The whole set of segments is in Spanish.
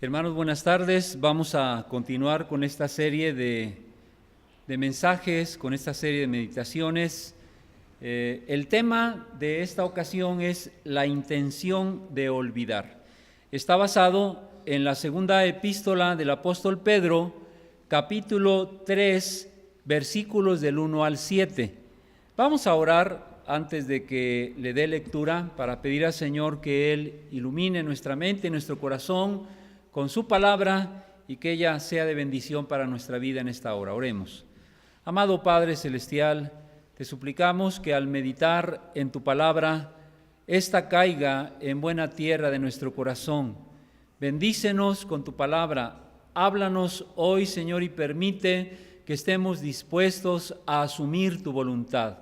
Hermanos, buenas tardes. Vamos a continuar con esta serie de mensajes, con esta serie de meditaciones. El tema de esta ocasión es la intención de olvidar. Está basado en la segunda epístola del apóstol Pedro, capítulo 3, versículos del 1 al 7. Vamos a orar antes de que le dé lectura para pedir al Señor que Él ilumine nuestra mente y nuestro corazón con su palabra y que ella sea de bendición para nuestra vida en esta hora. Oremos. Amado Padre Celestial, te suplicamos que al meditar en tu palabra, ésta caiga en buena tierra de nuestro corazón. Bendícenos con tu palabra. Háblanos hoy, Señor, y permite que estemos dispuestos a asumir tu voluntad.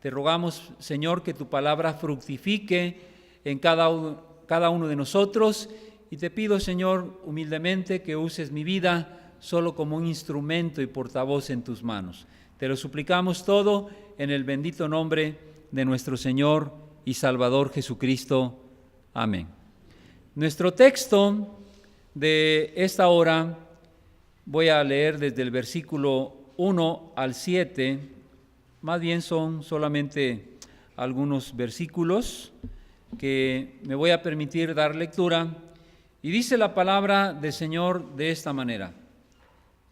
Te rogamos, Señor, que tu palabra fructifique en cada uno de nosotros. Y te pido, Señor, humildemente que uses mi vida solo como un instrumento y portavoz en tus manos. Te lo suplicamos todo en el bendito nombre de nuestro Señor y Salvador Jesucristo. Amén. Nuestro texto de esta hora voy a leer desde el versículo 1 al 7. Más bien son solamente algunos versículos que me voy a permitir dar lectura. Y dice la palabra del Señor de esta manera: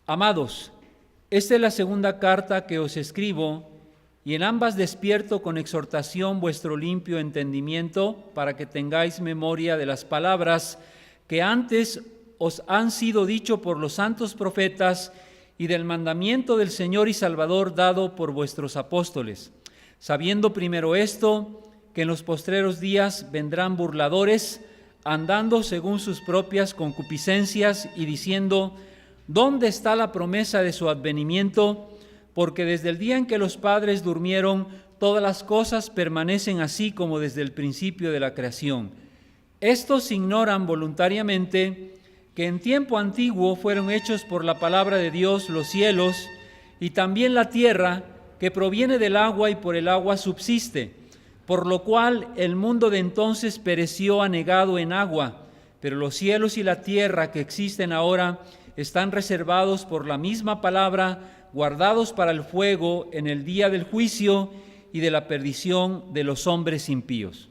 Amados, esta es la segunda carta que os escribo, y en ambas despierto con exhortación vuestro limpio entendimiento, para que tengáis memoria de las palabras que antes os han sido dicho por los santos profetas, y del mandamiento del Señor y Salvador dado por vuestros apóstoles, sabiendo primero esto, que en los postreros días vendrán burladores, andando según sus propias concupiscencias y diciendo: ¿dónde está la promesa de su advenimiento? Porque desde el día en que los padres durmieron, todas las cosas permanecen así como desde el principio de la creación. Estos ignoran voluntariamente que en tiempo antiguo fueron hechos por la palabra de Dios los cielos y también la tierra, que proviene del agua y por el agua subsiste, por lo cual el mundo de entonces pereció anegado en agua, pero los cielos y la tierra que existen ahora están reservados por la misma palabra, guardados para el fuego en el día del juicio y de la perdición de los hombres impíos.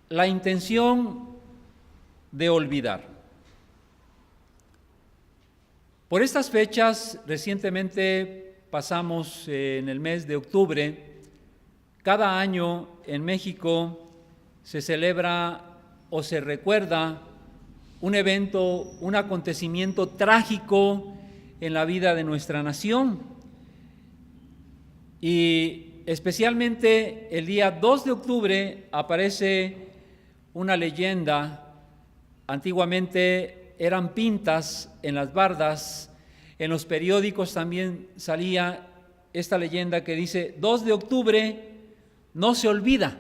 La intención de olvidar. Por estas fechas, recientemente pasamos en el mes de octubre. Cada año en México se celebra o se recuerda un evento, un acontecimiento trágico en la vida de nuestra nación. Y especialmente el día 2 de octubre aparece una leyenda. Antiguamente eran pintas en las bardas, en los periódicos también salía esta leyenda que dice: 2 de octubre no se olvida.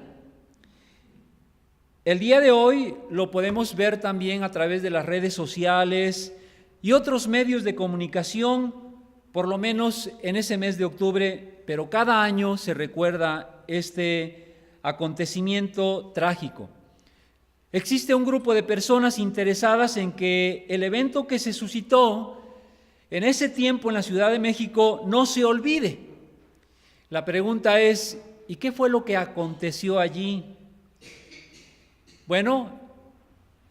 El día de hoy lo podemos ver también a través de las redes sociales y otros medios de comunicación, por lo menos en ese mes de octubre, pero cada año se recuerda este acontecimiento trágico. Existe un grupo de personas interesadas en que el evento que se suscitó en ese tiempo en la Ciudad de México no se olvide. La pregunta es: ¿y qué fue lo que aconteció allí? Bueno,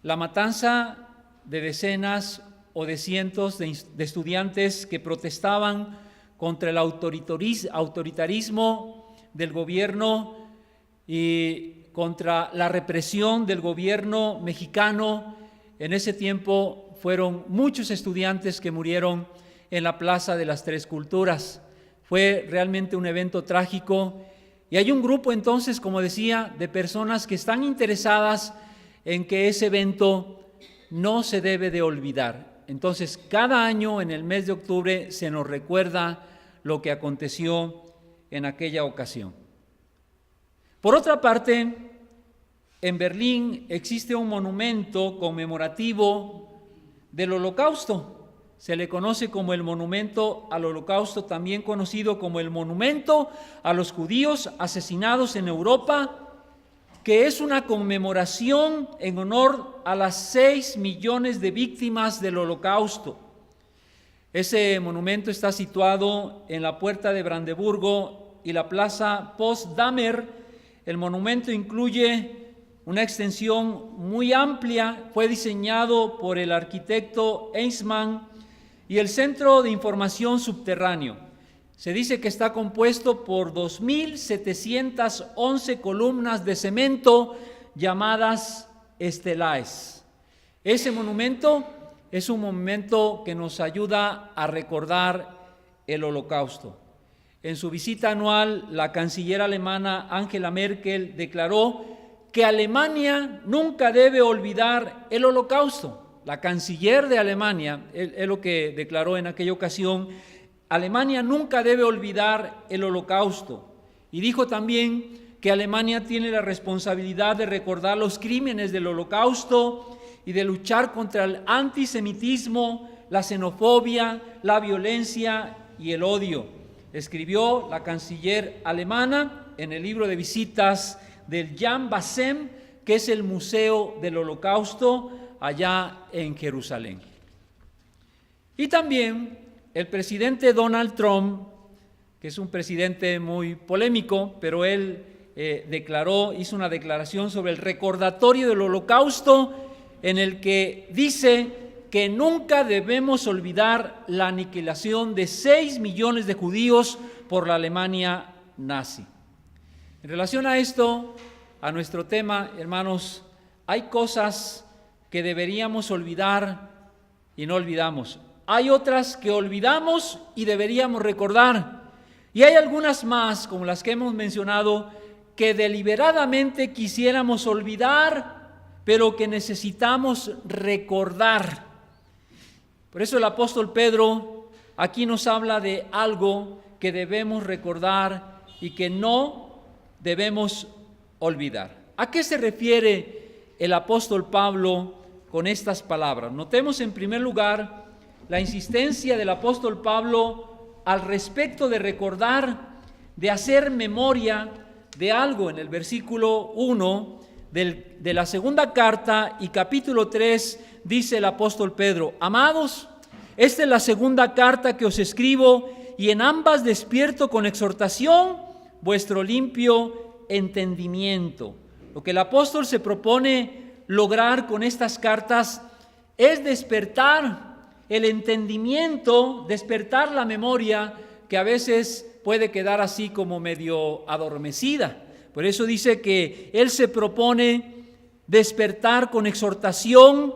la matanza de decenas o de cientos de estudiantes que protestaban contra el autoritarismo del gobierno y contra la represión del gobierno mexicano. En ese tiempo fueron muchos estudiantes que murieron en la Plaza de las Tres Culturas. Fue realmente un evento trágico. Y hay un grupo entonces, como decía, de personas que están interesadas en que ese evento no se debe de olvidar. Entonces, cada año en el mes de octubre se nos recuerda lo que aconteció en aquella ocasión. Por otra parte, en Berlín existe un monumento conmemorativo del Holocausto. Se le conoce como el Monumento al Holocausto, también conocido como el Monumento a los Judíos asesinados en Europa que es una conmemoración en honor a las 6 millones de víctimas del Holocausto. Ese monumento está situado en la Puerta de Brandeburgo y la Plaza Potsdamer. El monumento incluye una extensión muy amplia, fue diseñado por el arquitecto Eismann, y el centro de información subterráneo. Se dice que está compuesto por 2.711 columnas de cemento llamadas estelaes. Ese monumento es un monumento que nos ayuda a recordar el Holocausto. En su visita anual, la canciller alemana Angela Merkel declaró que Alemania nunca debe olvidar el Holocausto. La canciller de Alemania, es lo que declaró en aquella ocasión, Alemania nunca debe olvidar el Holocausto. Y dijo también que Alemania tiene la responsabilidad de recordar los crímenes del Holocausto y de luchar contra el antisemitismo, la xenofobia, la violencia y el odio. Escribió la canciller alemana en el libro de visitas del Yad Vashem, que es el Museo del Holocausto allá en Jerusalén. Y también el presidente Donald Trump, que es un presidente muy polémico, pero él hizo una declaración sobre el recordatorio del Holocausto, en el que dice que nunca debemos olvidar la aniquilación de 6 millones de judíos por la Alemania nazi. En relación a esto, a nuestro tema, hermanos, hay cosas que deberíamos olvidar y no olvidamos. Hay otras que olvidamos y deberíamos recordar. Y hay algunas más, como las que hemos mencionado, que deliberadamente quisiéramos olvidar, pero que necesitamos recordar. Por eso el apóstol Pedro aquí nos habla de algo que debemos recordar y que no debemos olvidar. ¿A qué se refiere el apóstol Pablo con estas palabras? Notemos en primer lugar la insistencia del apóstol Pablo al respecto de recordar, de hacer memoria de algo. En el versículo 1 de la segunda carta y capítulo 3 dice el apóstol Pedro: amados, esta es la segunda carta que os escribo, y en ambas despierto con exhortación vuestro limpio entendimiento. Lo que el apóstol se propone lograr con estas cartas es despertar el entendimiento, despertar la memoria que a veces puede quedar así como medio adormecida. Por eso dice que él se propone despertar con exhortación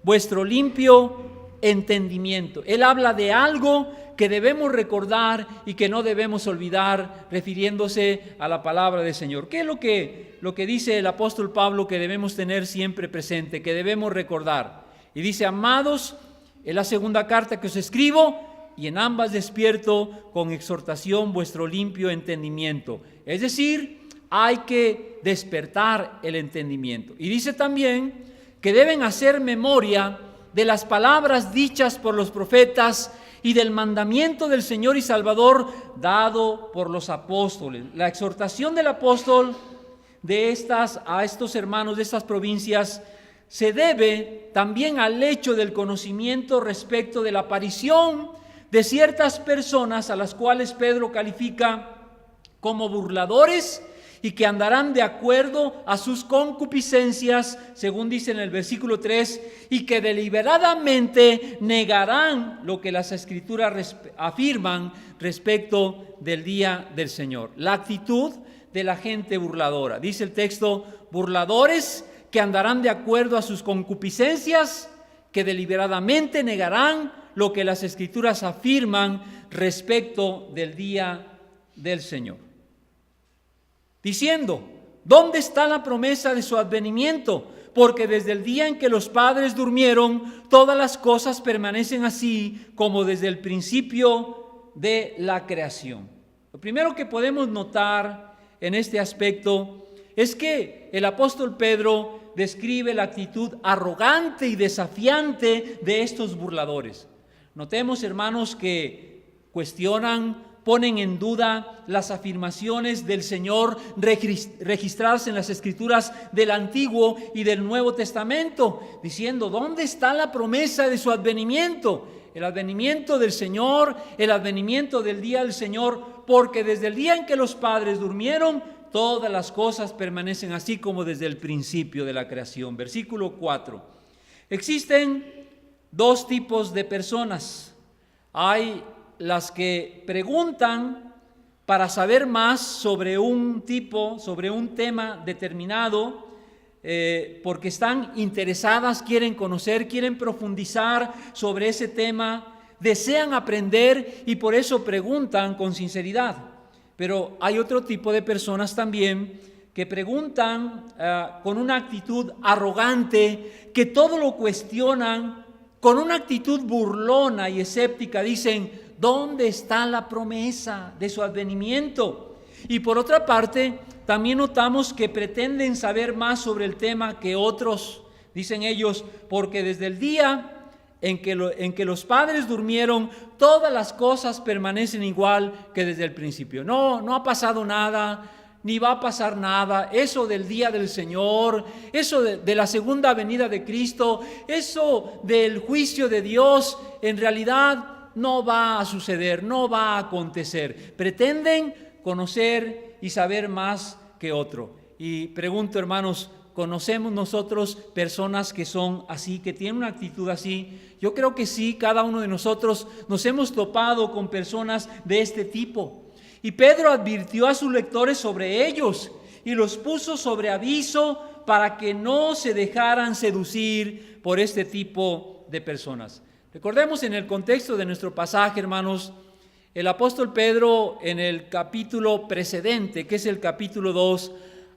vuestro limpio entendimiento. Él habla de algo que debemos recordar y que no debemos olvidar, refiriéndose a la palabra del Señor. ¿Qué es lo que dice el apóstol Pablo que debemos tener siempre presente, que debemos recordar? Y dice: amados, es la segunda carta que os escribo, y en ambas despierto con exhortación vuestro limpio entendimiento. Es decir, hay que despertar el entendimiento. Y dice también que deben hacer memoria de las palabras dichas por los profetas y del mandamiento del Señor y Salvador dado por los apóstoles. La exhortación del apóstol a estos hermanos de estas provincias se debe también al hecho del conocimiento respecto de la aparición de ciertas personas a las cuales Pedro califica como burladores y que andarán de acuerdo a sus concupiscencias, según dice en el versículo 3, y que deliberadamente negarán lo que las Escrituras afirman respecto del día del Señor. La actitud de la gente burladora. Dice el texto: burladores que andarán de acuerdo a sus concupiscencias, que deliberadamente negarán lo que las Escrituras afirman respecto del día del Señor. Diciendo: ¿dónde está la promesa de su advenimiento? Porque desde el día en que los padres durmieron, todas las cosas permanecen así como desde el principio de la creación. Lo primero que podemos notar en este aspecto es que el apóstol Pedro describe la actitud arrogante y desafiante de estos burladores. Notemos, hermanos, que cuestionan ponen en duda las afirmaciones del Señor registradas en las Escrituras del Antiguo y del Nuevo Testamento, diciendo: ¿dónde está la promesa de su advenimiento? El advenimiento del Señor, el advenimiento del día del Señor, porque desde el día en que los padres durmieron, todas las cosas permanecen así como desde el principio de la creación. Versículo 4. Existen dos tipos de personas. Hay las que preguntan para saber más sobre un tema determinado, porque están interesadas, quieren conocer, quieren profundizar sobre ese tema, desean aprender y por eso preguntan con sinceridad. Pero hay otro tipo de personas también que preguntan con una actitud arrogante, que todo lo cuestionan, con una actitud burlona y escéptica. Dicen: ¿dónde está la promesa de su advenimiento? Y por otra parte, también notamos que pretenden saber más sobre el tema que otros, dicen ellos, porque desde el día en que los padres durmieron, todas las cosas permanecen igual que desde el principio. No ha pasado nada, ni va a pasar nada. Eso del día del Señor, eso de la segunda venida de Cristo, eso del juicio de Dios, en realidad no va a suceder, no va a acontecer. Pretenden conocer y saber más que otro. Y pregunto, hermanos, ¿conocemos nosotros personas que son así, que tienen una actitud así? Yo creo que sí, cada uno de nosotros nos hemos topado con personas de este tipo. Y Pedro advirtió a sus lectores sobre ellos y los puso sobre aviso para que no se dejaran seducir por este tipo de personas. Recordemos en el contexto de nuestro pasaje, hermanos, el apóstol Pedro en el capítulo precedente, que es el capítulo 2,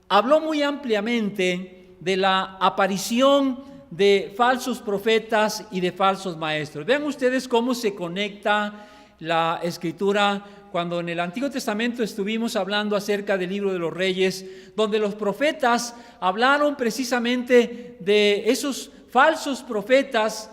habló muy ampliamente de la aparición de falsos profetas y de falsos maestros. Vean ustedes cómo se conecta la Escritura cuando en el Antiguo Testamento estuvimos hablando acerca del libro de los Reyes, donde los profetas hablaron precisamente de esos falsos profetas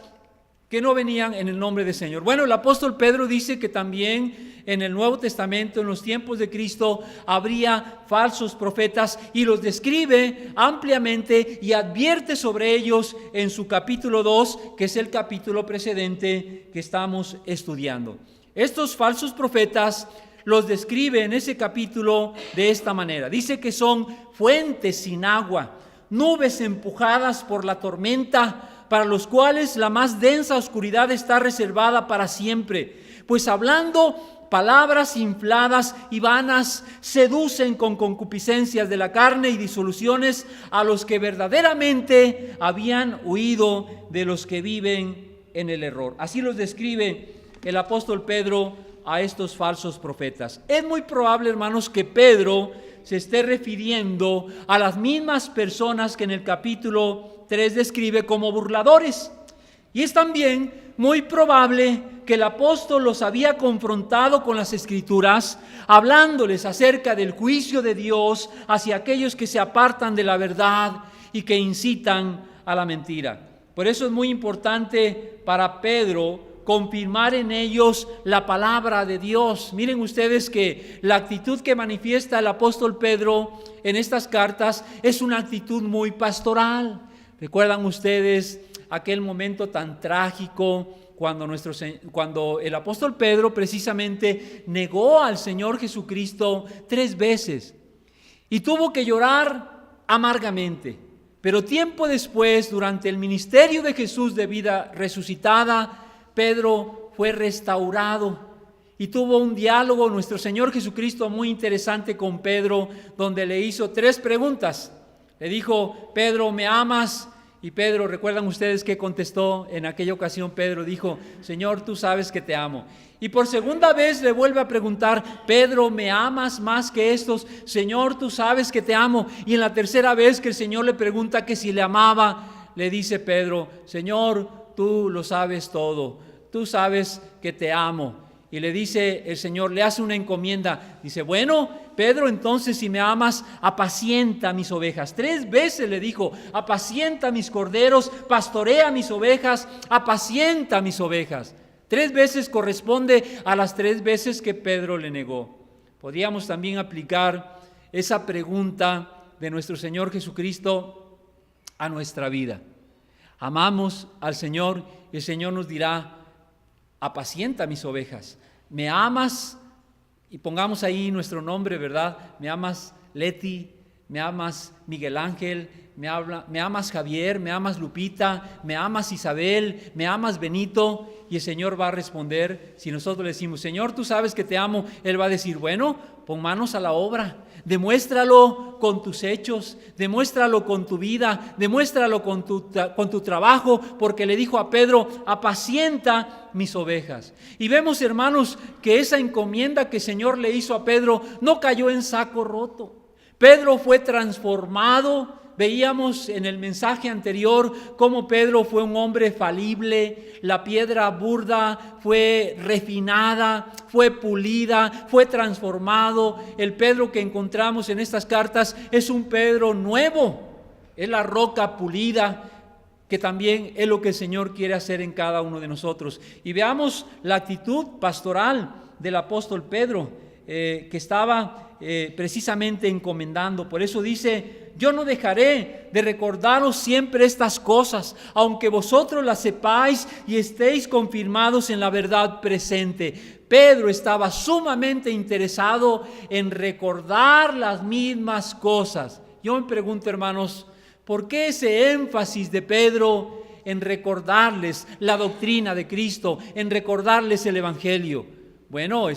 que no venían en el nombre del Señor. Bueno, el apóstol Pedro dice que también en el Nuevo Testamento, en los tiempos de Cristo, habría falsos profetas y los describe ampliamente y advierte sobre ellos en su capítulo 2, que es el capítulo precedente que estamos estudiando. Estos falsos profetas los describe en ese capítulo de esta manera. Dice que son fuentes sin agua, nubes empujadas por la tormenta, para los cuales la más densa oscuridad está reservada para siempre, pues hablando palabras infladas y vanas, seducen con concupiscencias de la carne y disoluciones a los que verdaderamente habían huido de los que viven en el error. Así los describe el apóstol Pedro a estos falsos profetas. Es muy probable, hermanos, que Pedro se esté refiriendo a las mismas personas que en el capítulo 3 describe como burladores. Y es también muy probable que el apóstol los había confrontado con las Escrituras, hablándoles acerca del juicio de Dios hacia aquellos que se apartan de la verdad y que incitan a la mentira. Por eso es muy importante para Pedro confirmar en ellos la palabra de Dios. Miren ustedes que la actitud que manifiesta el apóstol Pedro en estas cartas es una actitud muy pastoral. ¿Recuerdan ustedes aquel momento tan trágico cuando el apóstol Pedro precisamente negó al Señor Jesucristo 3 veces y tuvo que llorar amargamente? Pero tiempo después, durante el ministerio de Jesús de vida resucitada, Pedro fue restaurado y tuvo un diálogo, nuestro Señor Jesucristo, muy interesante con Pedro, donde le hizo 3 preguntas. Le dijo: Pedro, ¿me amas? Y Pedro, ¿recuerdan ustedes qué contestó en aquella ocasión? Pedro dijo: Señor, tú sabes que te amo. Y por segunda vez le vuelve a preguntar: Pedro, ¿me amas más que estos? Señor, tú sabes que te amo. Y en la tercera vez que el Señor le pregunta que si le amaba, le dice Pedro: Señor, tú lo sabes todo, tú sabes que te amo. Y le dice el Señor, le hace una encomienda, dice: bueno, Pedro, entonces si me amas, apacienta mis ovejas. 3 veces le dijo: apacienta mis corderos, pastorea mis ovejas, apacienta mis ovejas. 3 veces corresponde a las 3 veces que Pedro le negó. Podríamos también aplicar esa pregunta de nuestro Señor Jesucristo a nuestra vida. Amamos al Señor y el Señor nos dirá: apacienta mis ovejas. ¿Me amas? Y pongamos ahí nuestro nombre, ¿verdad? ¿Me amas, Leti? ¿Me amas, Miguel Ángel? ¿Me amas, Javier? ¿Me amas, Lupita? ¿Me amas, Isabel? ¿Me amas, Benito? Y el Señor va a responder, si nosotros le decimos: Señor, tú sabes que te amo, Él va a decir: bueno, pon manos a la obra, demuéstralo con tus hechos, demuéstralo con tu vida, demuéstralo con tu trabajo, porque le dijo a Pedro: apacienta mis ovejas. Y vemos, hermanos, que esa encomienda que el Señor le hizo a Pedro no cayó en saco roto. Pedro fue transformado. Veíamos en el mensaje anterior cómo Pedro fue un hombre falible, la piedra burda fue refinada, fue pulida, fue transformado. El Pedro que encontramos en estas cartas es un Pedro nuevo, es la roca pulida, que también es lo que el Señor quiere hacer en cada uno de nosotros. Y veamos la actitud pastoral del apóstol Pedro, que estaba precisamente encomendando. Por eso dice: yo no dejaré de recordaros siempre estas cosas, aunque vosotros las sepáis y estéis confirmados en la verdad presente. Pedro estaba sumamente interesado en recordar las mismas cosas. Yo me pregunto, hermanos, ¿por qué ese énfasis de Pedro en recordarles la doctrina de Cristo, en recordarles el Evangelio? Bueno,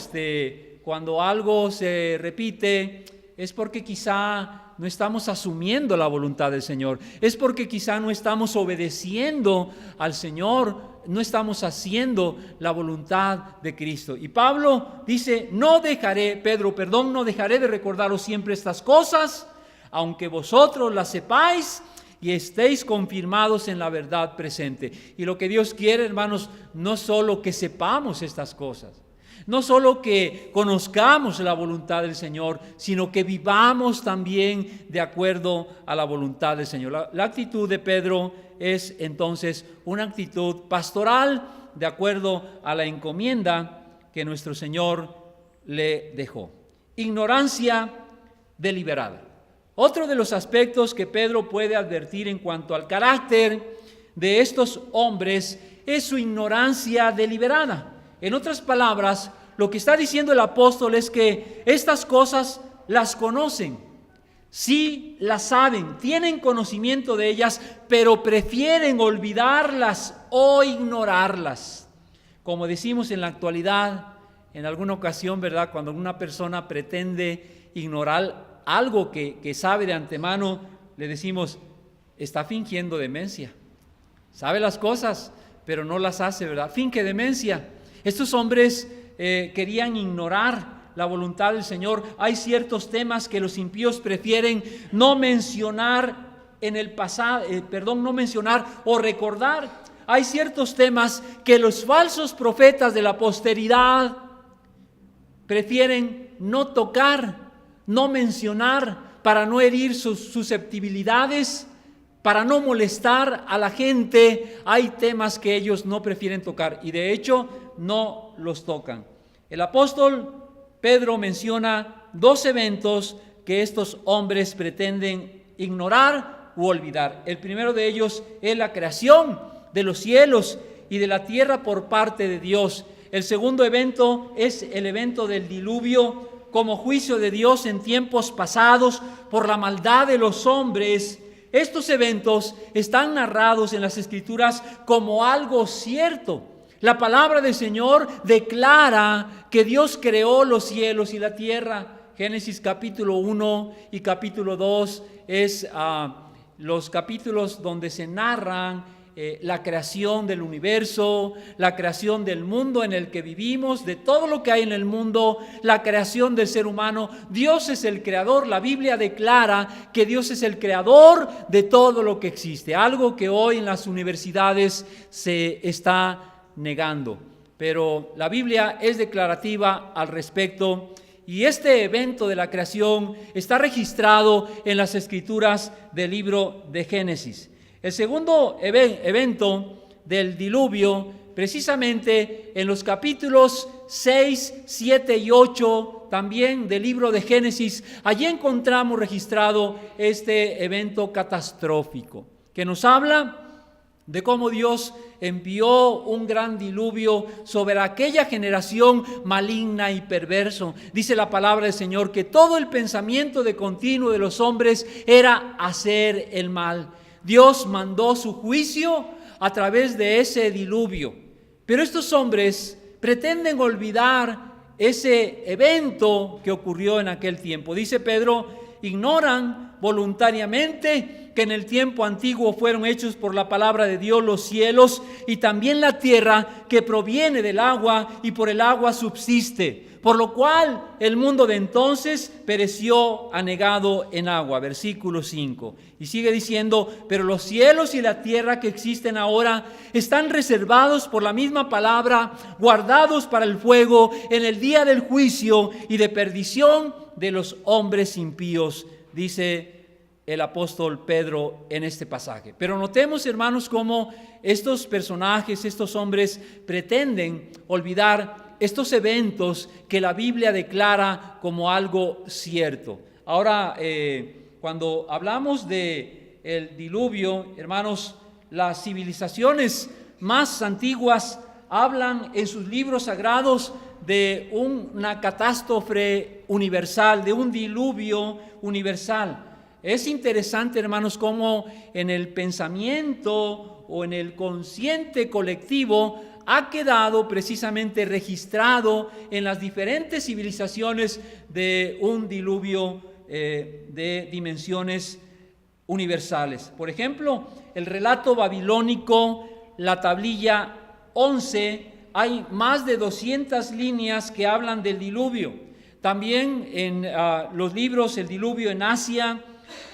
cuando algo se repite es porque quizá no estamos asumiendo la voluntad del Señor, es porque quizá no estamos obedeciendo al Señor, no estamos haciendo la voluntad de Cristo. Y Pablo dice: no dejaré de recordaros siempre estas cosas, aunque vosotros las sepáis y estéis confirmados en la verdad presente. Y lo que Dios quiere, hermanos, no solo que sepamos estas cosas, no solo que conozcamos la voluntad del Señor, sino que vivamos también de acuerdo a la voluntad del Señor. La actitud de Pedro es entonces una actitud pastoral de acuerdo a la encomienda que nuestro Señor le dejó. Ignorancia deliberada. Otro de los aspectos que Pedro puede advertir en cuanto al carácter de estos hombres es su ignorancia deliberada. En otras palabras, lo que está diciendo el apóstol es que estas cosas las conocen, sí las saben, tienen conocimiento de ellas, pero prefieren olvidarlas o ignorarlas. Como decimos en la actualidad, en alguna ocasión, ¿verdad? Cuando una persona pretende ignorar algo que sabe de antemano, le decimos: está fingiendo demencia. Sabe las cosas, pero no las hace, ¿verdad? Finge demencia. Estos hombres querían ignorar la voluntad del Señor. Hay ciertos temas que los impíos prefieren no mencionar no mencionar o recordar. Hay ciertos temas que los falsos profetas de la posteridad prefieren no tocar, no mencionar, para no herir sus susceptibilidades, para no molestar a la gente. Hay temas que ellos no prefieren tocar y de hecho no los tocan. El apóstol Pedro menciona 2 eventos que estos hombres pretenden ignorar u olvidar. El primero de ellos es la creación de los cielos y de la tierra por parte de Dios. El segundo evento es el evento del diluvio como juicio de Dios en tiempos pasados por la maldad de los hombres. Estos eventos están narrados en las Escrituras como algo cierto. La palabra del Señor declara que Dios creó los cielos y la tierra. Génesis capítulo 1 y capítulo 2 es los capítulos donde se narran la creación del universo, la creación del mundo en el que vivimos, de todo lo que hay en el mundo, la creación del ser humano. Dios es el creador. La Biblia declara que Dios es el creador de todo lo que existe, algo que hoy en las universidades se está negando, pero la Biblia es declarativa al respecto. Y este evento de la creación está registrado en las Escrituras del libro de Génesis. El segundo evento del diluvio precisamente en los capítulos 6, 7 y 8 también del libro de Génesis. Allí encontramos registrado este evento catastrófico que nos habla de cómo Dios envió un gran diluvio sobre aquella generación maligna y perverso. Dice la palabra del Señor que todo el pensamiento de continuo de los hombres era hacer el mal. Dios mandó su juicio a través de ese diluvio. Pero estos hombres pretenden olvidar ese evento que ocurrió en aquel tiempo. Dice Pedro, ignoran voluntariamente que en el tiempo antiguo fueron hechos por la palabra de Dios los cielos y también la tierra que proviene del agua y por el agua subsiste, por lo cual el mundo de entonces pereció anegado en agua. Versículo 5. Y sigue diciendo, pero los cielos y la tierra que existen ahora están reservados por la misma palabra, guardados para el fuego en el día del juicio y de perdición de los hombres impíos, dice el apóstol Pedro en este pasaje. Pero notemos, hermanos, cómo estos personajes, estos hombres pretenden olvidar estos eventos que la Biblia declara como algo cierto. Ahora, cuando hablamos de el diluvio, hermanos, las civilizaciones más antiguas hablan en sus libros sagrados de una catástrofe universal, de un diluvio universal. Es interesante, hermanos, cómo en el pensamiento o en el consciente colectivo ha quedado precisamente registrado en las diferentes civilizaciones de un diluvio de dimensiones universales. Por ejemplo, el relato babilónico, la tablilla 11, hay más de 200 líneas que hablan del diluvio. También en los libros El diluvio en Asia,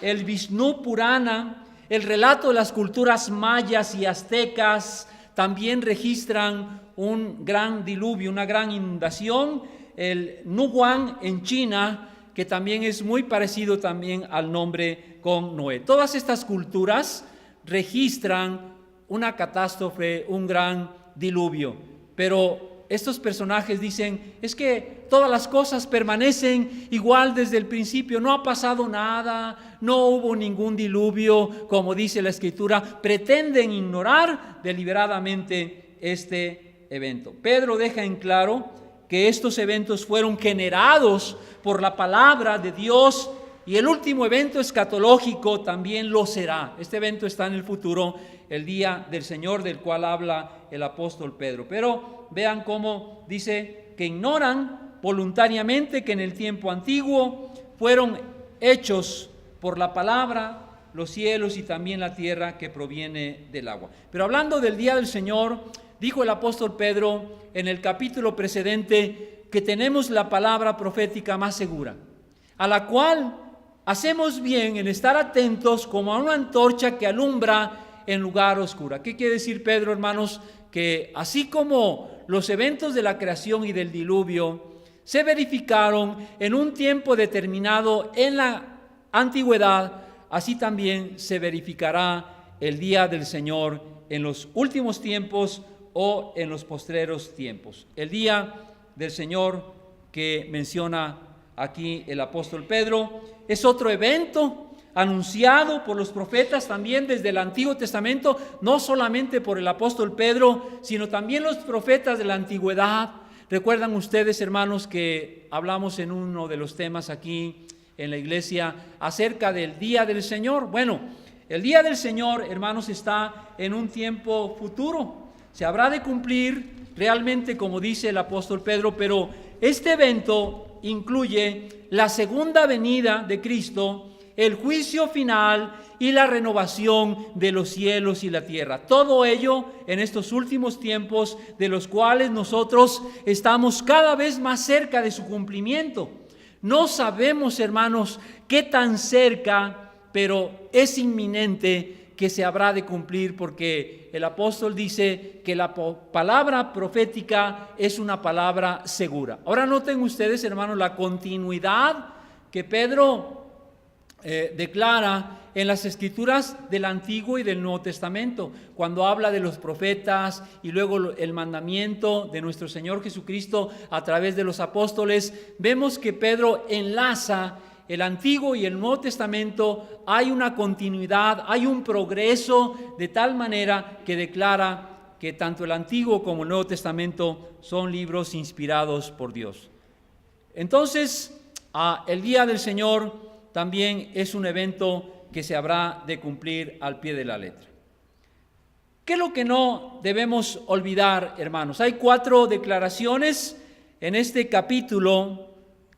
el Vishnu Purana, el relato de las culturas mayas y aztecas también registran un gran diluvio, una gran inundación. El Nuguan en China, que también es muy parecido también al nombre con Noé. Todas estas culturas registran una catástrofe, un gran diluvio, pero estos personajes dicen, es que todas las cosas permanecen igual desde el principio, no ha pasado nada, no hubo ningún diluvio, como dice la Escritura. Pretenden ignorar deliberadamente este evento. Pedro deja en claro que estos eventos fueron generados por la palabra de Dios y el último evento escatológico también lo será. Este evento está en el futuro, el día del Señor, del cual habla el apóstol Pedro. Pero vean cómo dice que ignoran voluntariamente que en el tiempo antiguo fueron hechos por la palabra los cielos y también la tierra que proviene del agua. Pero hablando del día del Señor, dijo el apóstol Pedro en el capítulo precedente que tenemos la palabra profética más segura, a la cual hacemos bien en estar atentos como a una antorcha que alumbra en lugar oscuro. ¿Qué quiere decir Pedro, hermanos? Que así como los eventos de la creación y del diluvio se verificaron en un tiempo determinado en la antigüedad, así también se verificará el día del Señor en los últimos tiempos o en los postreros tiempos. El día del Señor que menciona aquí el apóstol Pedro es otro evento anunciado por los profetas también desde el Antiguo Testamento, no solamente por el apóstol Pedro, sino también los profetas de la antigüedad. Recuerdan ustedes, hermanos, que hablamos en uno de los temas aquí en la iglesia acerca del día del Señor. Bueno, el día del Señor, hermanos, está en un tiempo futuro. Se habrá de cumplir realmente, como dice el apóstol Pedro, pero este evento incluye la segunda venida de Cristo, el juicio final y la renovación de los cielos y la tierra. Todo ello en estos últimos tiempos, de los cuales nosotros estamos cada vez más cerca de su cumplimiento. No sabemos, hermanos, qué tan cerca, pero es inminente que se habrá de cumplir, porque el apóstol dice que la palabra profética es una palabra segura. Ahora noten ustedes, hermanos, la continuidad que Pedro declara en las Escrituras del Antiguo y del Nuevo Testamento, cuando habla de los profetas y luego el mandamiento de nuestro Señor Jesucristo a través de los apóstoles, vemos que Pedro enlaza el Antiguo y el Nuevo Testamento. Hay una continuidad, hay un progreso, de tal manera que declara que tanto el Antiguo como el Nuevo Testamento son libros inspirados por Dios. Entonces, el día del Señor también es un evento que se habrá de cumplir al pie de la letra. ¿Qué es lo que no debemos olvidar, hermanos? Hay 4 declaraciones en este capítulo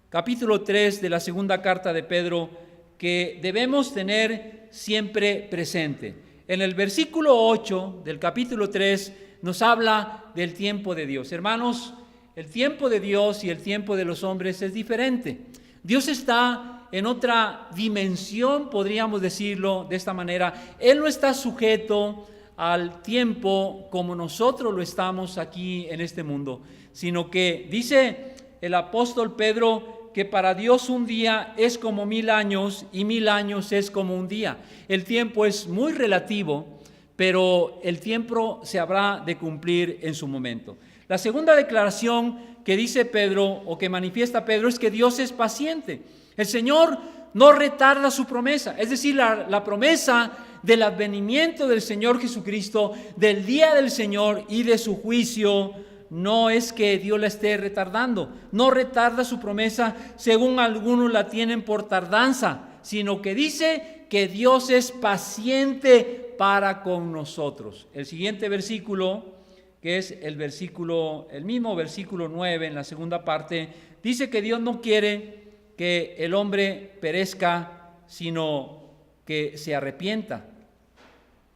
3 de la segunda carta de Pedro, que debemos tener siempre presente. En el versículo 8 del capítulo 3 nos habla del tiempo de Dios. Hermanos, el tiempo de Dios y el tiempo de los hombres es diferente. Dios está en otra dimensión, podríamos decirlo de esta manera. Él no está sujeto al tiempo como nosotros lo estamos aquí en este mundo, sino que dice el apóstol Pedro que para Dios un día es como 1000 años y 1000 años es como un día. El tiempo es muy relativo, pero el tiempo se habrá de cumplir en su momento. La segunda declaración que dice Pedro, o que manifiesta Pedro, es que Dios es paciente. El Señor no retarda su promesa, es decir, la promesa del advenimiento del Señor Jesucristo, del día del Señor y de su juicio. No es que Dios la esté retardando, no retarda su promesa según algunos la tienen por tardanza, sino que dice que Dios es paciente para con nosotros. El siguiente versículo, que es el mismo versículo 9 en la segunda parte, dice que Dios no quiere que el hombre perezca, sino que se arrepienta.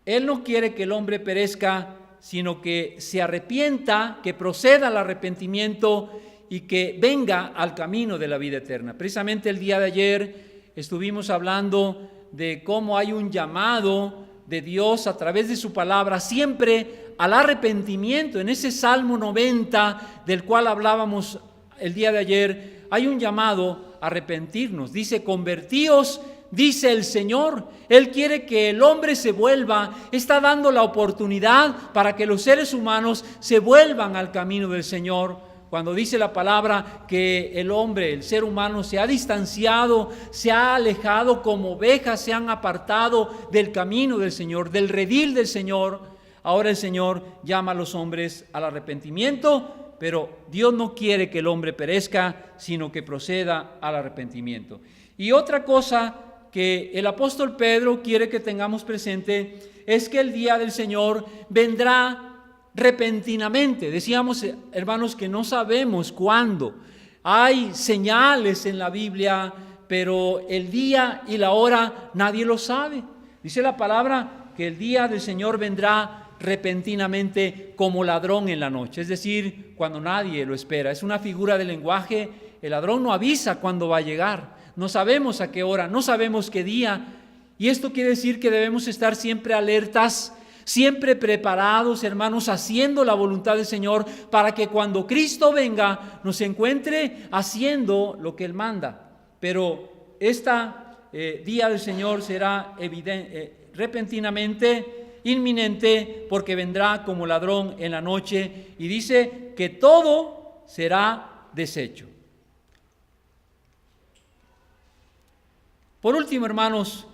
Él no quiere que el hombre perezca, sino que se arrepienta, que proceda al arrepentimiento y que venga al camino de la vida eterna. Precisamente el día de ayer estuvimos hablando de cómo hay un llamado de Dios a través de su palabra siempre al arrepentimiento. En ese Salmo 90 del cual hablábamos el día de ayer, hay un llamado a arrepentirnos. Dice: convertíos, dice el Señor. Él quiere que el hombre se vuelva, está dando la oportunidad para que los seres humanos se vuelvan al camino del Señor. Cuando dice la palabra que el hombre, el ser humano, se ha distanciado, se ha alejado como ovejas, se han apartado del camino del Señor, del redil del Señor, ahora el Señor llama a los hombres al arrepentimiento. Pero Dios no quiere que el hombre perezca, sino que proceda al arrepentimiento. Y otra cosa que el apóstol Pedro quiere que tengamos presente es que el día del Señor vendrá repentinamente. Decíamos, hermanos, que no sabemos cuándo. Hay señales en la Biblia, pero el día y la hora nadie lo sabe. Dice la palabra que el día del Señor vendrá repentinamente como ladrón en la noche, es decir, cuando nadie lo espera. Es una figura de lenguaje. El ladrón no avisa cuándo va a llegar, no sabemos a qué hora, no sabemos qué día, y esto quiere decir que debemos estar siempre alertas, siempre preparados, hermanos, haciendo la voluntad del Señor, para que cuando Cristo venga nos encuentre haciendo lo que Él manda. Pero día del Señor será repentinamente, inminente, porque vendrá como ladrón en la noche, y dice que todo será deshecho. Por último, hermanos,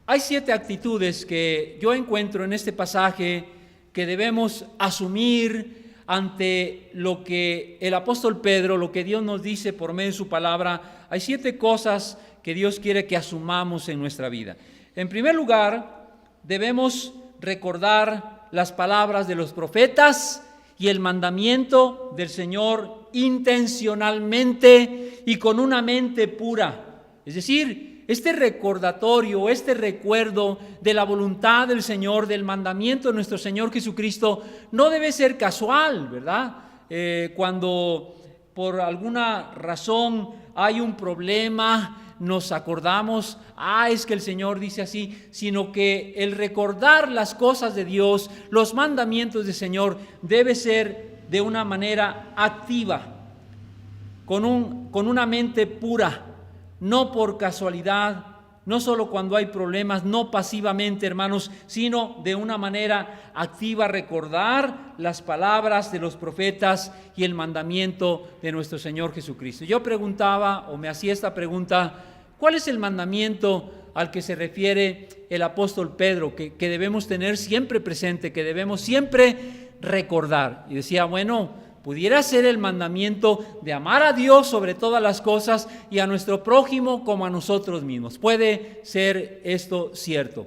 hay 7 actitudes que yo encuentro en este pasaje que debemos asumir ante lo que el apóstol Pedro, lo que Dios nos dice por medio de su palabra. Hay 7 cosas que Dios quiere que asumamos en nuestra vida. En primer lugar, debemos recordar las palabras de los profetas y el mandamiento del Señor intencionalmente y con una mente pura. Es decir, este recordatorio, este recuerdo de la voluntad del Señor, del mandamiento de nuestro Señor Jesucristo, no debe ser casual, ¿verdad? Cuando por alguna razón hay un problema, nos acordamos, es que el Señor dice así, sino que el recordar las cosas de Dios, los mandamientos del Señor, debe ser de una manera activa, con una mente pura, no por casualidad, no solo cuando hay problemas, no pasivamente, hermanos, sino de una manera activa, recordar las palabras de los profetas y el mandamiento de nuestro Señor Jesucristo. Yo preguntaba, o me hacía esta pregunta: ¿cuál es el mandamiento al que se refiere el apóstol Pedro, que debemos tener siempre presente, que debemos siempre recordar? Y decía, bueno, pudiera ser el mandamiento de amar a Dios sobre todas las cosas y a nuestro prójimo como a nosotros mismos. Puede ser esto cierto.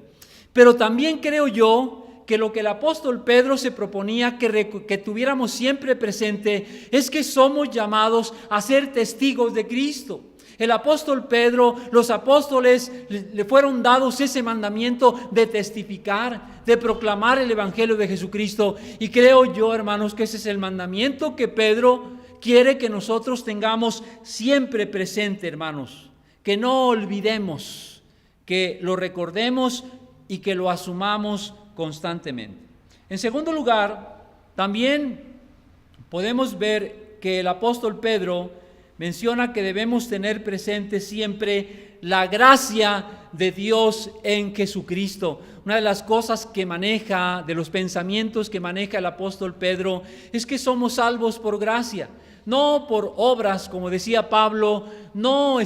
Pero también creo yo que lo que el apóstol Pedro se proponía que tuviéramos siempre presente es que somos llamados a ser testigos de Cristo. El apóstol Pedro, los apóstoles le fueron dados ese mandamiento de testificar, de proclamar el evangelio de Jesucristo. Y creo yo, hermanos, que ese es el mandamiento que Pedro quiere que nosotros tengamos siempre presente, hermanos. Que no olvidemos, que lo recordemos y que lo asumamos constantemente. En segundo lugar, también podemos ver que el apóstol Pedro menciona que debemos tener presente siempre la gracia de Dios en Jesucristo. Una de las cosas que maneja, de los pensamientos que maneja el apóstol Pedro, es que somos salvos por gracia. No por obras, como decía Pablo, no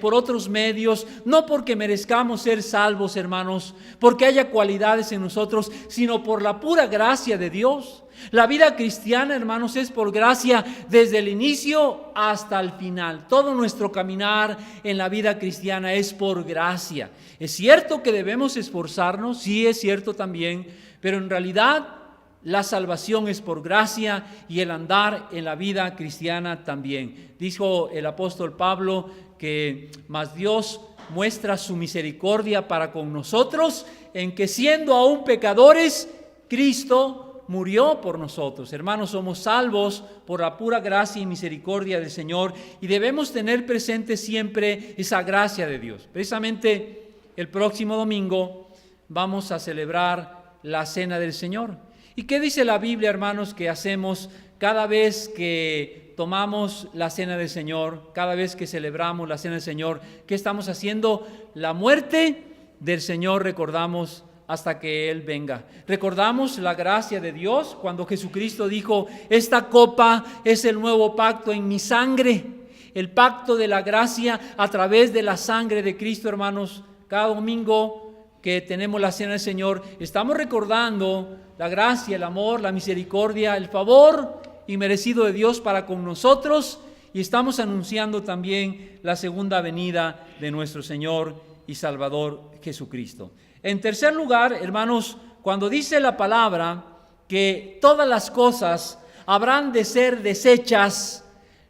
por otros medios, no porque merezcamos ser salvos, hermanos, porque haya cualidades en nosotros, sino por la pura gracia de Dios. La vida cristiana, hermanos, es por gracia desde el inicio hasta el final. Todo nuestro caminar en la vida cristiana es por gracia. Es cierto que debemos esforzarnos, sí es cierto también, pero en realidad la salvación es por gracia y el andar en la vida cristiana también. Dijo el apóstol Pablo que más Dios muestra su misericordia para con nosotros en que siendo aún pecadores, Cristo murió por nosotros. Hermanos, somos salvos por la pura gracia y misericordia del Señor y debemos tener presente siempre esa gracia de Dios. Precisamente el próximo domingo vamos a celebrar la Cena del Señor. ¿Y qué dice la Biblia, hermanos, que hacemos cada vez que tomamos la Cena del Señor, cada vez que celebramos la Cena del Señor? ¿Qué estamos haciendo? La muerte del Señor recordamos hasta que Él venga. Recordamos la gracia de Dios cuando Jesucristo dijo: esta copa es el nuevo pacto en mi sangre. El pacto de la gracia a través de la sangre de Cristo, hermanos. Cada domingo que tenemos la Cena del Señor, estamos recordando la gracia, el amor, la misericordia, el favor inmerecido de Dios para con nosotros, y estamos anunciando también la segunda venida de nuestro Señor y Salvador Jesucristo. En tercer lugar, hermanos, cuando dice la palabra que todas las cosas habrán de ser deshechas,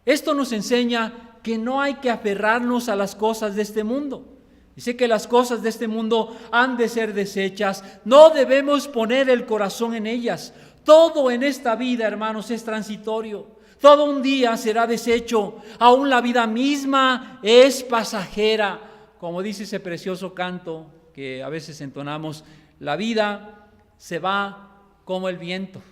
esto nos enseña que no hay que aferrarnos a las cosas de este mundo. Dice que las cosas de este mundo han de ser deshechas. No debemos poner el corazón en ellas. Todo en esta vida, hermanos, es transitorio. Todo un día será deshecho. Aún la vida misma es pasajera. Como dice ese precioso canto que a veces entonamos, la vida se va como el viento.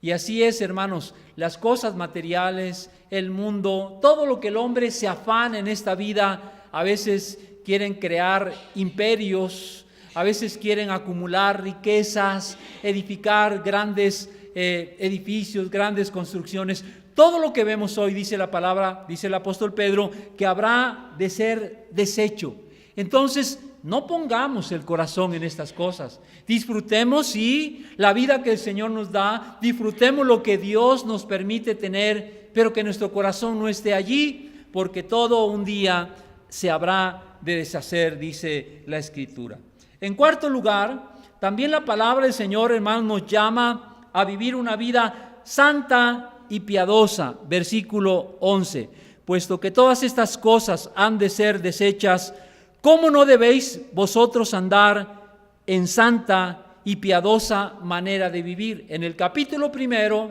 Y así es, hermanos, las cosas materiales, el mundo, todo lo que el hombre se afana en esta vida, a veces quieren crear imperios, a veces quieren acumular riquezas, edificar grandes edificios, grandes construcciones. Todo lo que vemos hoy, dice la palabra, dice el apóstol Pedro, que habrá de ser deshecho. Entonces, no pongamos el corazón en estas cosas. Disfrutemos, sí, la vida que el Señor nos da, disfrutemos lo que Dios nos permite tener, pero que nuestro corazón no esté allí, porque todo un día se habrá de deshacer, dice la Escritura. En cuarto lugar, también la palabra del Señor, hermanos, nos llama a vivir una vida santa y piadosa. Versículo 11. Puesto que todas estas cosas han de ser deshechas, ¿cómo no debéis vosotros andar en santa y piadosa manera de vivir? En el capítulo primero,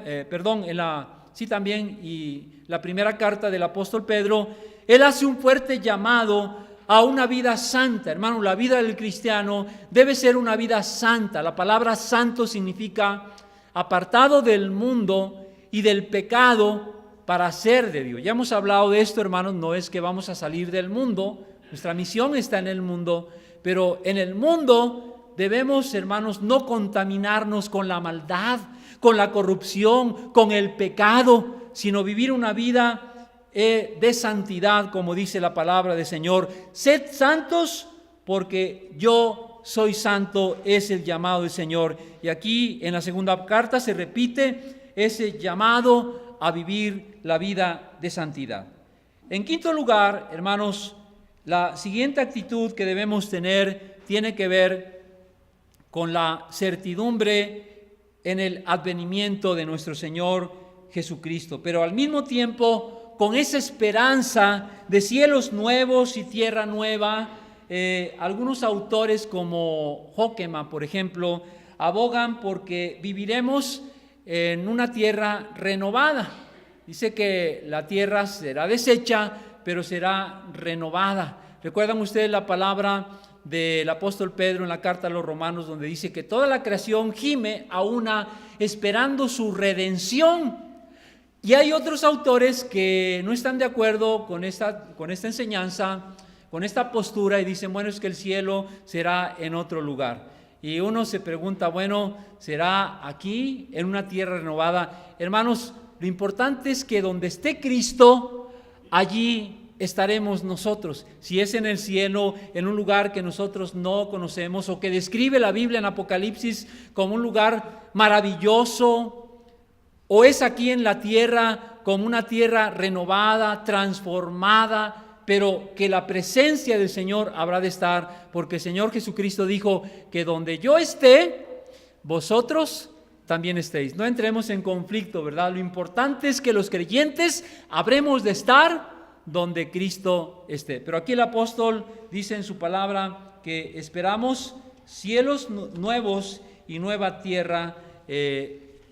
y la primera carta del apóstol Pedro, él hace un fuerte llamado a una vida santa. Hermano, la vida del cristiano debe ser una vida santa. La palabra santo significa apartado del mundo y del pecado para ser de Dios. Ya hemos hablado de esto, hermanos, no es que vamos a salir del mundo. Nuestra misión está en el mundo, pero en el mundo debemos, hermanos, no contaminarnos con la maldad, con la corrupción, con el pecado, sino vivir una vida de santidad, como dice la palabra del Señor. Sed santos porque yo soy santo, es el llamado del Señor. Y aquí en la segunda carta se repite ese llamado a vivir la vida de santidad. En quinto lugar, hermanos, la siguiente actitud que debemos tener tiene que ver con la certidumbre en el advenimiento de nuestro Señor Jesucristo, pero al mismo tiempo con esa esperanza de cielos nuevos y tierra nueva. Algunos autores como Hoekema, por ejemplo, abogan porque viviremos en una tierra renovada. Dice que la tierra será deshecha, pero será renovada. ¿Recuerdan ustedes la palabra del apóstol Pedro en la carta a los Romanos, donde dice que toda la creación gime a una esperando su redención? Y hay otros autores que no están de acuerdo con esta enseñanza, con esta postura, y dicen, bueno, es que el cielo será en otro lugar. Y uno se pregunta, bueno, ¿será aquí, en una tierra renovada? Hermanos, lo importante es que donde esté Cristo, allí estaremos nosotros. Si es en el cielo, en un lugar que nosotros no conocemos, o que describe la Biblia en Apocalipsis como un lugar maravilloso, o es aquí en la tierra como una tierra renovada, transformada, pero que la presencia del Señor habrá de estar, porque el Señor Jesucristo dijo que donde yo esté, vosotros también estéis. No entremos en conflicto, ¿verdad? Lo importante es que los creyentes habremos de estar donde Cristo esté. Pero aquí el apóstol dice en su palabra que esperamos cielos nuevos y nueva tierra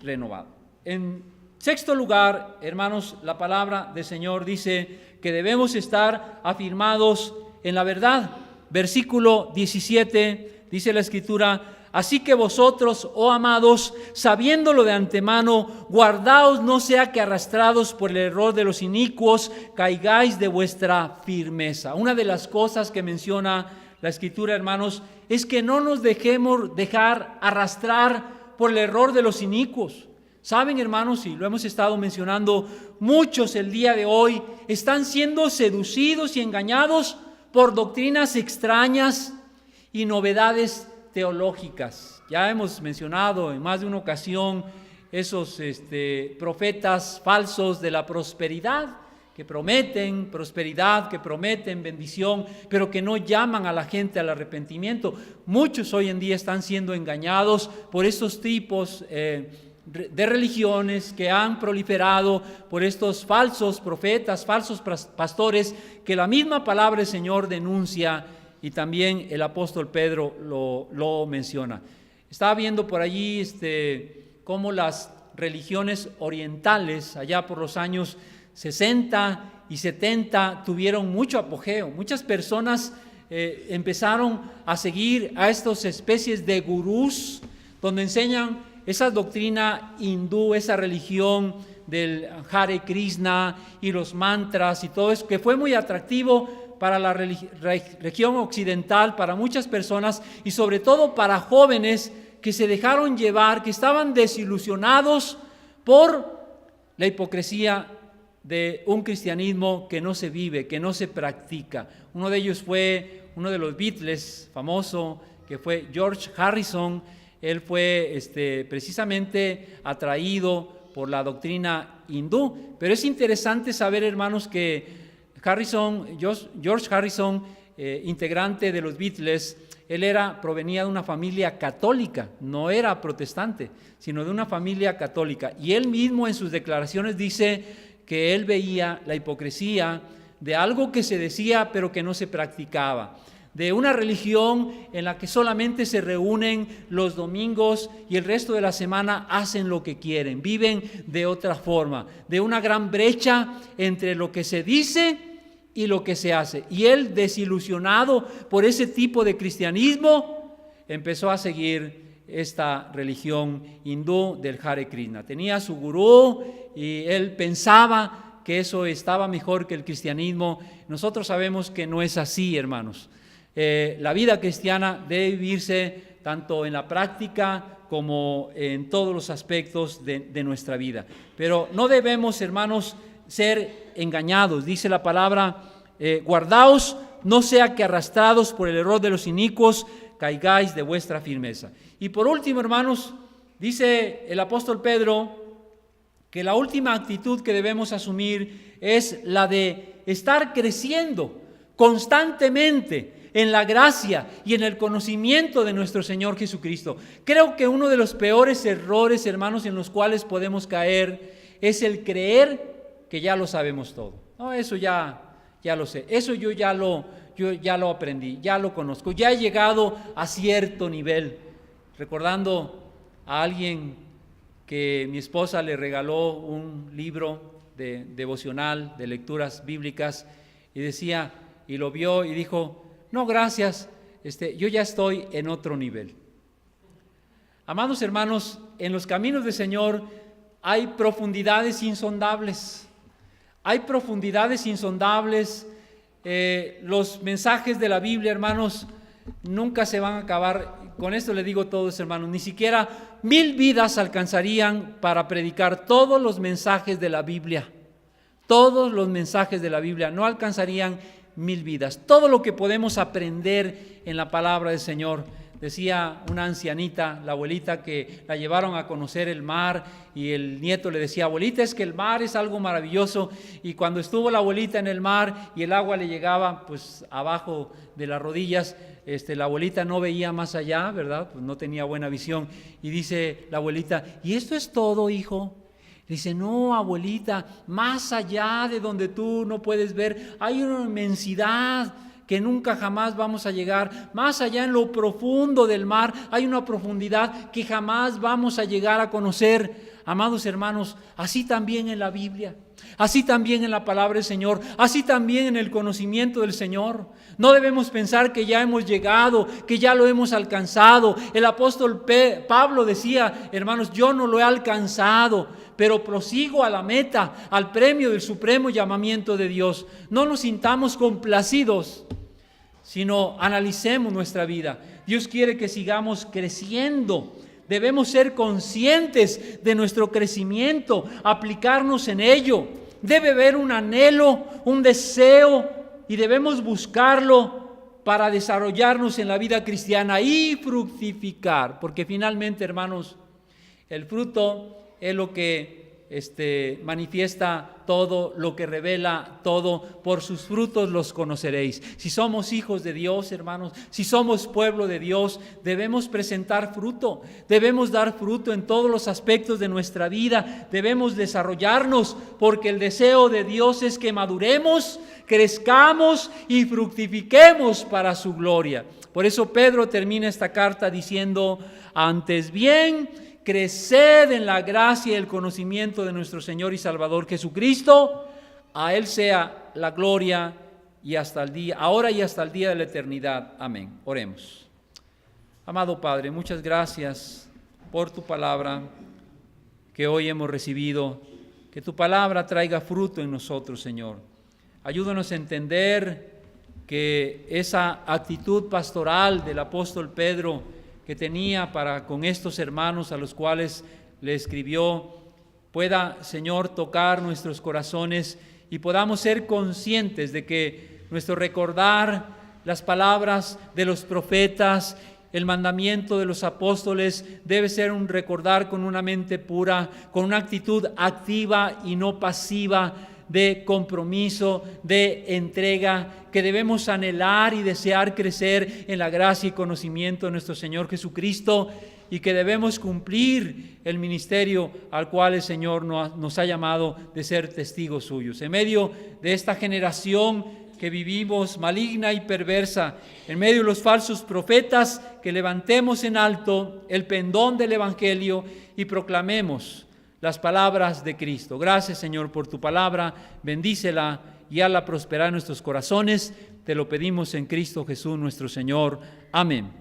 renovada. En sexto lugar, hermanos, la palabra del Señor dice que debemos estar afirmados en la verdad. Versículo 17, dice la Escritura: así que vosotros, oh amados, sabiéndolo de antemano, guardaos no sea que arrastrados por el error de los inicuos, caigáis de vuestra firmeza. Una de las cosas que menciona la Escritura, hermanos, es que no nos dejemos dejar arrastrar por el error de los inicuos. Saben, hermanos, y lo hemos estado mencionando, muchos el día de hoy están siendo seducidos y engañados por doctrinas extrañas y novedades teológicas. Ya hemos mencionado en más de una ocasión esos profetas falsos de la prosperidad, que prometen prosperidad, que prometen bendición, pero que no llaman a la gente al arrepentimiento. Muchos hoy en día están siendo engañados por estos tipos de religiones que han proliferado, por estos falsos profetas, falsos pastores, que la misma palabra del Señor denuncia, y también el apóstol Pedro lo menciona. Estaba viendo por allí cómo las religiones orientales allá por los años 60 y 70 tuvieron mucho apogeo. Muchas personas empezaron a seguir a estas especies de gurús donde enseñan esa doctrina hindú, esa religión del Hare Krishna y los mantras y todo eso, que fue muy atractivo para la región occidental, para muchas personas y sobre todo para jóvenes que se dejaron llevar, que estaban desilusionados por la hipocresía de un cristianismo que no se vive, que no se practica. Uno de ellos fue uno de los Beatles famoso, que fue George Harrison. Él fue precisamente atraído por la doctrina hindú. Pero es interesante saber, hermanos, que George Harrison, integrante de los Beatles, él provenía de una familia católica, no era protestante, sino de una familia católica. Y él mismo en sus declaraciones dice que él veía la hipocresía de algo que se decía pero que no se practicaba, de una religión en la que solamente se reúnen los domingos y el resto de la semana hacen lo que quieren, viven de otra forma, de una gran brecha entre lo que se dice y lo que se hace. Y él, desilusionado por ese tipo de cristianismo, empezó a seguir esta religión hindú del Hare Krishna. Tenía su gurú y él pensaba que eso estaba mejor que el cristianismo. Nosotros sabemos que no es así, hermanos. la vida cristiana debe vivirse tanto en la práctica como en todos los aspectos de nuestra vida. Pero no debemos, hermanos, ser engañados. Dice la palabra, guardaos, no sea que arrastrados por el error de los inicuos, caigáis de vuestra firmeza. Y por último, hermanos, dice el apóstol Pedro que la última actitud que debemos asumir es la de estar creciendo constantemente en la gracia y en el conocimiento de nuestro Señor Jesucristo. Creo que uno de los peores errores, hermanos, en los cuales podemos caer es el creer que ya lo sabemos todo. No, eso ya lo sé, eso yo ya lo aprendí, ya lo conozco, ya he llegado a cierto nivel. Recordando a alguien que mi esposa le regaló un libro de devocional, de lecturas bíblicas, y decía, y lo vio y dijo, no, gracias, yo ya estoy en otro nivel. Amados hermanos, en los caminos del Señor hay profundidades insondables. Hay profundidades insondables. Los mensajes de la Biblia, hermanos, nunca se van a acabar. Con esto le digo a todos, hermanos, ni siquiera 1000 vidas alcanzarían para predicar todos los mensajes de la Biblia. Todos los mensajes de la Biblia no alcanzarían 1000 vidas. Todo lo que podemos aprender en la palabra del Señor. Decía una ancianita, la abuelita, que la llevaron a conocer el mar y el nieto le decía, abuelita, es que el mar es algo maravilloso. Y cuando estuvo la abuelita en el mar y el agua le llegaba pues abajo de las rodillas, la abuelita no veía más allá, ¿verdad? Pues no tenía buena visión. Y dice la abuelita, ¿y esto es todo, hijo? Dice, no, abuelita, más allá de donde tú no puedes ver, hay una inmensidad que nunca jamás vamos a llegar. Más allá en lo profundo del mar hay una profundidad que jamás vamos a llegar a conocer. Amados hermanos, así también en la Biblia, así también en la palabra del Señor, así también en el conocimiento del Señor. No debemos pensar que ya hemos llegado, que ya lo hemos alcanzado. El apóstol Pablo decía, hermanos, yo no lo he alcanzado, pero prosigo a la meta, al premio del supremo llamamiento de Dios. No nos sintamos complacidos, sino analicemos nuestra vida. Dios quiere que sigamos creciendo. Debemos ser conscientes de nuestro crecimiento, aplicarnos en ello. Debe haber un anhelo, un deseo, y debemos buscarlo para desarrollarnos en la vida cristiana y fructificar. Porque finalmente, hermanos, el fruto es lo que manifiesta todo, lo que revela todo. Por sus frutos los conoceréis. Si somos hijos de Dios, hermanos, si somos pueblo de Dios, debemos presentar fruto, debemos dar fruto en todos los aspectos de nuestra vida, debemos desarrollarnos, porque el deseo de Dios es que maduremos, crezcamos y fructifiquemos para su gloria. Por eso Pedro termina esta carta diciendo, antes bien, creced en la gracia y el conocimiento de nuestro Señor y Salvador Jesucristo. A Él sea la gloria y hasta el día, ahora y hasta el día de la eternidad. Amén. Oremos. Amado Padre, muchas gracias por tu palabra que hoy hemos recibido. Que tu palabra traiga fruto en nosotros, Señor. Ayúdanos a entender que esa actitud pastoral del apóstol Pedro que tenía para con estos hermanos a los cuales le escribió, pueda, Señor, tocar nuestros corazones y podamos ser conscientes de que nuestro recordar las palabras de los profetas, el mandamiento de los apóstoles, debe ser un recordar con una mente pura, con una actitud activa y no pasiva, de compromiso, de entrega, que debemos anhelar y desear crecer en la gracia y conocimiento de nuestro Señor Jesucristo, y que debemos cumplir el ministerio al cual el Señor nos ha llamado de ser testigos suyos. En medio de esta generación que vivimos maligna y perversa, en medio de los falsos profetas, que levantemos en alto el pendón del Evangelio y proclamemos las palabras de Cristo. Gracias, Señor, por tu palabra. Bendícela y hazla prosperar en nuestros corazones. Te lo pedimos en Cristo Jesús, nuestro Señor. Amén.